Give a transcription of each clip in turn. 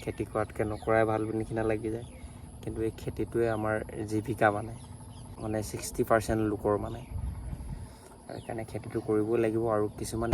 খেতি কৰাতকৈ নকৰাই ভাল নিচিনা লাগি যায়। কিন্তু এই খেতিটোৱে আমাৰ জীৱিকা মানে 60% লোকৰ সেইকাৰণে খেতিটো কৰিবই লাগিব। আৰু কিছুমান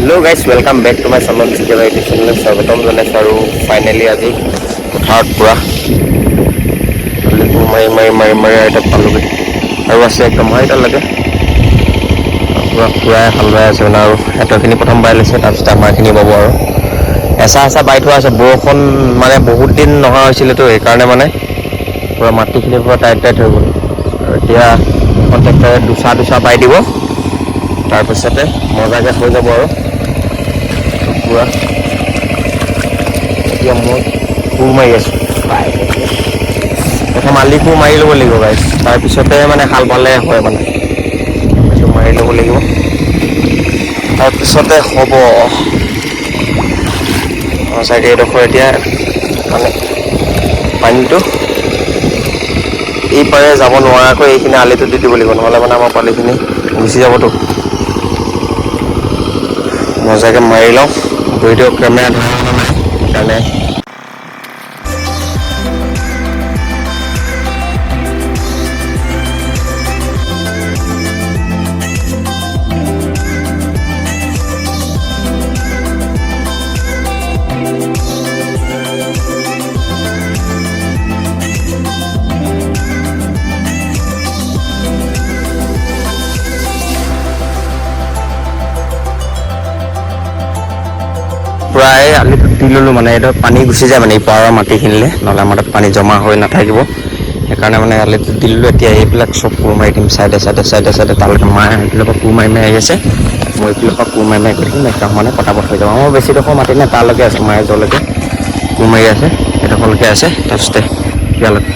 hello' guys, welcome back to my channel চিকেবাইটি চেনেলত স্বাগতম জনাইছোঁ। আৰু ফাইনেলি আজি পথাৰত পূৰা মাৰি এতিয়া পালোগৈ আৰু আছে একদম এতিয়ালৈকে পূৰা খুৰাই হাল বাই আছে আৰু সিহঁতৰখিনি প্ৰথম বাই লৈছে, তাৰপিছত আমাৰখিনি বাব। আৰু এচা বাই থোৱা আছে, বৰষুণ বহুত দিন নহা হৈছিলেতো, সেইকাৰণে পূৰা মাটিখিনি পূৰা টাইট হৈ গ'ল। আৰু এতিয়া এখন ট্ৰেক্টৰে দুচা বাই দিব, তাৰপিছতে মজাকৈ হৈ যাব। আৰু পূৰা এতিয়া মই কোৰ মাৰি আছোঁ। প্ৰথম আলি কোৰ মাৰি ল'ব লাগিব গাইজ, তাৰপিছতে হাল বালে হয়। সেইটো মাৰি ল'ব লাগিব, তাৰপিছতে হ'ব। চাইডে এডোখৰ এতিয়া পানীটো এইপাৰে যাব নোৱাৰাকৈ এইখিনি আলিটো দি দিব লাগিব, নহ'লে আমাৰ পানীখিনি গুচি যাবতো। মজাকৈ মাৰি লওঁ, ভিডিঅ' কেমেৰা ধৰা নাই সেইকাৰণে। প্ৰায় আলিটো দি ল'লোঁ, এইটো পানী গুচি যায় এই পাৰৰ মাটিখিনিলে, নহ'লে আমাৰ তাত পানী জমা হৈ নাথাকিব। সেইকাৰণে আলিটো দি ল'লোঁ। এতিয়া এইবিলাক চব কোৰ মাৰি দিম, চাইডে তালৈকে মায়ে সেইফালৰ পৰা কোৰ মাৰি আহি আছে, মই এইফালৰ পৰা কোৰ মাৰি কৰি দিম। একদম পটাপট হৈ যাব। আমাৰ বেছিডোখৰ মাটি নাই, তালৈকে আছে, মায়ে যলৈকে কোৰ মাৰি আছে সেইডোখৰলৈকে আছে। তাৰপিছতে ইয়ালৈকে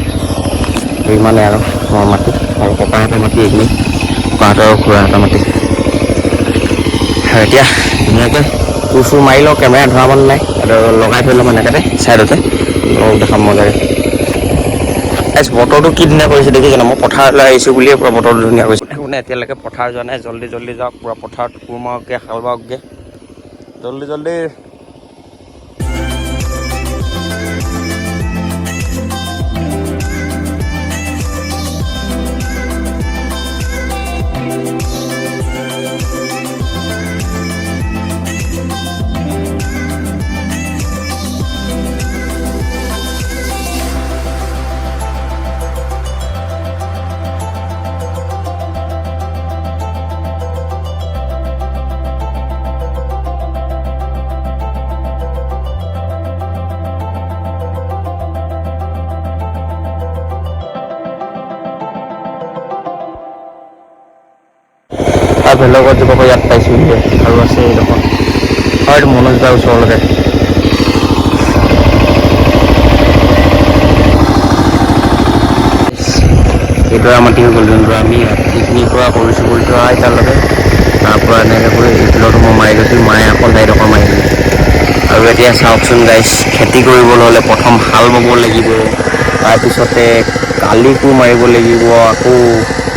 ইমানে আৰু মোৰ মাটি, আৰু ককাহঁতৰ মাটি এইখিনি, ককাহঁতৰ আৰু খুৰাহঁতৰ মাটি। এতিয়া ধুনীয়াকৈ কোৰ মাৰি লওঁ, কেমেৰা ধৰাব নাই, লগাই থৈ ল'ম এনেকৈ ছাইডতে দেখাম মজাকৈ। বতৰটো কি ধুনীয়া কৰিছে দেখিছে ন, মই পথাৰলৈ আহিছোঁ বুলিয়ে পূৰা বতৰটো ধুনীয়া কৰিছে। এতিয়ালৈকে পথাৰ যোৱা নাই, জল্দি যাওক, পূৰা পথাৰত কোৰ মাৰকগৈ, হাল বাওকগৈ জল্দি। ভেলগৰ যুৱক ইয়াত পাইছোঁহি, আৰু আছে এইডোখৰ হয় মনোজ দাৰ ওচৰলৈকে। এইডৰা মাটি হৈ গ'ল, যোনটো আমি এইখিনিৰ পৰা কৰিছোঁ কৰি থোৱা এতিয়ালৈকে। তাৰপৰা এনেকৈ কৰি এইফালতো মই মাৰি লৈছোঁ, মায়ে আকৌ এইডোখৰ মাৰি দিলে। আৰু এতিয়া চাওকচোন গাইজ, খেতি কৰিবলৈ হ'লে প্ৰথম হাল বাব লাগিব, তাৰপিছতে আলি কোৰ মাৰিব লাগিব, আকৌ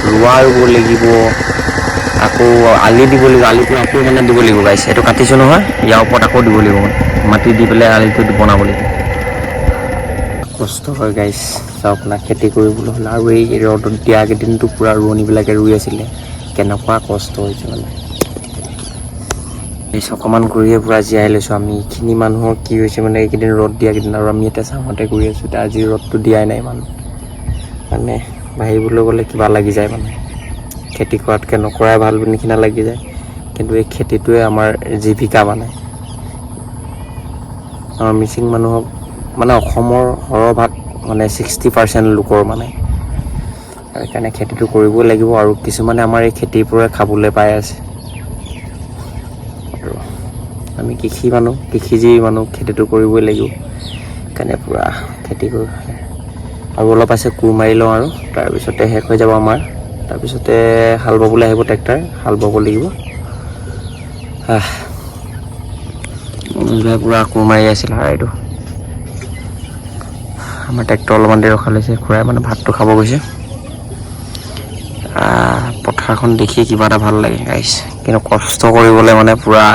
ৰোৱা ৰুব লাগিব, আকৌ আলি দিব লাগিব, আলিটো আকৌ দিব লাগিব গাইজ। এইটো কাটিছোঁ নহয়, ইয়াৰ ওপৰত আকৌ দিব লাগিব, মাটি দি পেলাই আলিটো বনাব লাগিব। কষ্ট হয় গাইজ, চাওক না, খেতি কৰিবলৈ হ'লে। আৰু এই ৰ'দত দিয়া কেইদিনটো পূৰা ৰোৱনীবিলাকে ৰুই আছিলে, কেনেকুৱা কষ্ট হৈছে এই অকণমান কৰিয়ে পূৰা জীয়াই লৈছোঁ আমি। এইখিনি মানুহৰ কি হৈছে এইকেইদিন ৰ'দ দিয়া কেইদিন, আৰু আমি এতিয়া চাওঁতে কৰি আছোঁ। এতিয়া আজি ৰ'দটো দিয়াই নাই মানুহ, বাঢ়িবলৈ গ'লে কিবা লাগি যায় খেতি কৰাতকৈ নকৰাই ভাল নিচিনা লাগি যায়। কিন্তু এই খেতিটোৱে আমাৰ জীৱিকা আমাৰ মিচিং মানুহক অসমৰ সৰহভাগ 60% লোকৰ সেইকাৰণে খেতিটো কৰিবই লাগিব। আৰু কিছুমানে আমাৰ এই খেতিৰ পৰাই খাবলৈ পাই আছে। আৰু আমি কৃষিজীৱি মানুহ, খেতিটো কৰিবই লাগিব। সেইকাৰণে পূৰা খেতি কৰোঁ। আৰু অলপ আছে, কোৰ মাৰি লওঁ, আৰু তাৰপিছতে শেষ হৈ যাব আমাৰ। তাৰপিছতে হাল বাবলৈ আহিব ট্ৰেক্টৰ, হাল বাব লাগিব। পুৰা কোৰ মাৰি আছিল এইটো আমাৰ ট্ৰেক্টৰ অলপমান দেৰি ৰখা লৈছে খুৰাই মানে ভাতটো খাব গৈছে পথাৰখন দেখি কিবা এটা ভাল লাগে গাইছ কিন্তু কষ্ট কৰিবলৈ মানে পুৰা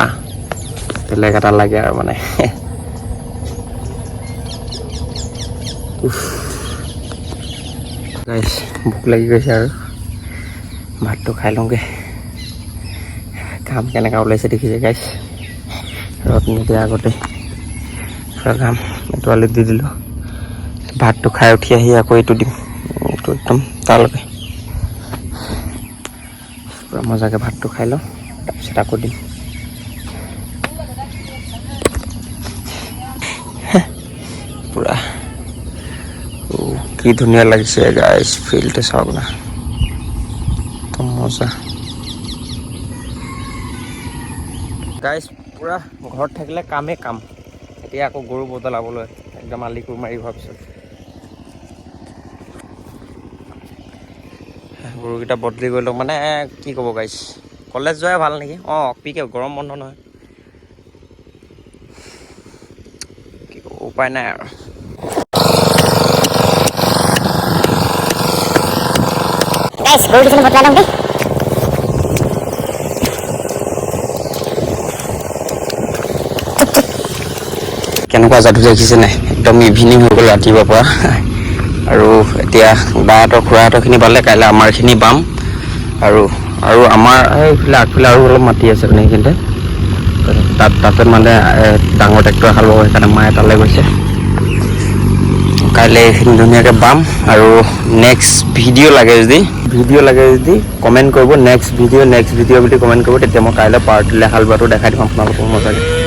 বেলেগ এটা লাগে আৰু মানে গাইছ ভোক লাগি গৈছে আৰু ভাতটো খাই লওঁগে ঘাম কেনেকৈ ওলাইছে দেখিছে গাইছ ৰ'দ নিদিয়া আগতে ঘাম এইটো আলিত দি দিলোঁ ভাতটো খাই উঠি আহি আকৌ এইটো দিম এইটো একদম তালৈকে পুৰা মজাকৈ ভাতটো খাই লওঁ তাৰপিছত আকৌ দিম পুৰা কি ধুনীয়া লাগিছে গাইছ ফিল্ডটো চাওক না মজা গাইছ পুৰা ঘৰত থাকিলে কামেই কাম এতিয়া আকৌ গৰু বদলাবলৈ একদম আলি কোৰ মাৰি হোৱাৰ পিছত গৰুকেইটা বদলি কৰিলোঁ মানে কি ক'ব গাইছ কলেজ যোৱাই ভাল নেকি পিকে গৰম বন্ধ নহয় কি ক'ব উপায় নাই আৰু কেনেকুৱা যাদু দেখিছে নাই একদম ইভিনিং হৈ গ'ল ৰাতিপুৱাৰ পৰা আৰু এতিয়া বাহঁতৰ খুৰাহঁতৰখিনি বালে কাইলৈ আমাৰখিনি বাম আৰু আমাৰ এইফালে আগফালে আৰু অলপ মাটি আছে মানে সেইখিনিতে তাতে মানে ডাঙৰ ট্ৰেক্টৰ হাল বাব সেইকাৰণে মায়ে তালৈ গৈছে কাইলৈ এইখিনি ধুনীয়াকৈ বাম আৰু নেক্সট ভিডিঅ' লাগে যদি কমেণ্ট কৰিব নেক্সট ভিডিঅ' বুলি কমেণ্ট কৰিব তেতিয়া মই কাইলৈ পাৰ্টিলৈ হাল বোৱাটো দেখাই দিম আপোনালোকক মজাকৈ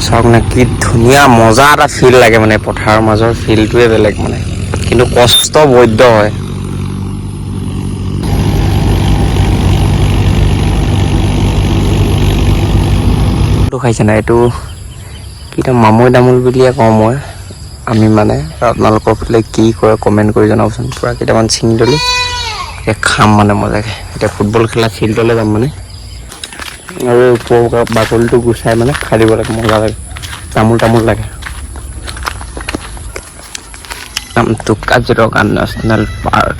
চাওক না কি ধুনীয়া মজা এটা ফিল লাগে মানে পথাৰৰ মাজৰ ফিলটোৱে বেলেগ মানে কিন্তু কষ্ট বৈদ্য হয় খাইছে নাই এইটো কিটা মামৈ তামোল বুলিয়ে কওঁ মই আমি মানে আপোনালোকৰ ফালে কি কৰে কমেণ্ট কৰি জনাবচোন পূৰা কেইটামান ছিঙি ল'লোঁ এতিয়া খাম মানে মজাকৈ এতিয়া ফুটবল খেলা ফিল্ডলৈ যাম মানে আৰু বাকলিটো গুচাই মানে খাই দিব লাগে মজা লাগে তামোল লাগে নামটো কাজিৰঙা নেশ্যনেল পাৰ্ক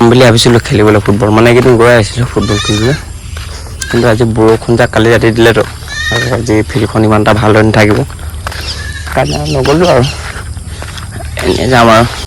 বুলি ভাবিছিলোঁ খেলিবলৈ ফুটবল মানে এইকেইদিন গৈ আহিছিলোঁ ফুটবল খেলিবলৈ কিন্তু আজি বৰষুণ যাক কালি ৰাতি দিলেতো আৰু আজি ফিল্ডখন ইমান এটা ভাল হৈ নাথাকিব সেইকাৰণে নগ'লোঁ আৰু এনেই যাম আৰু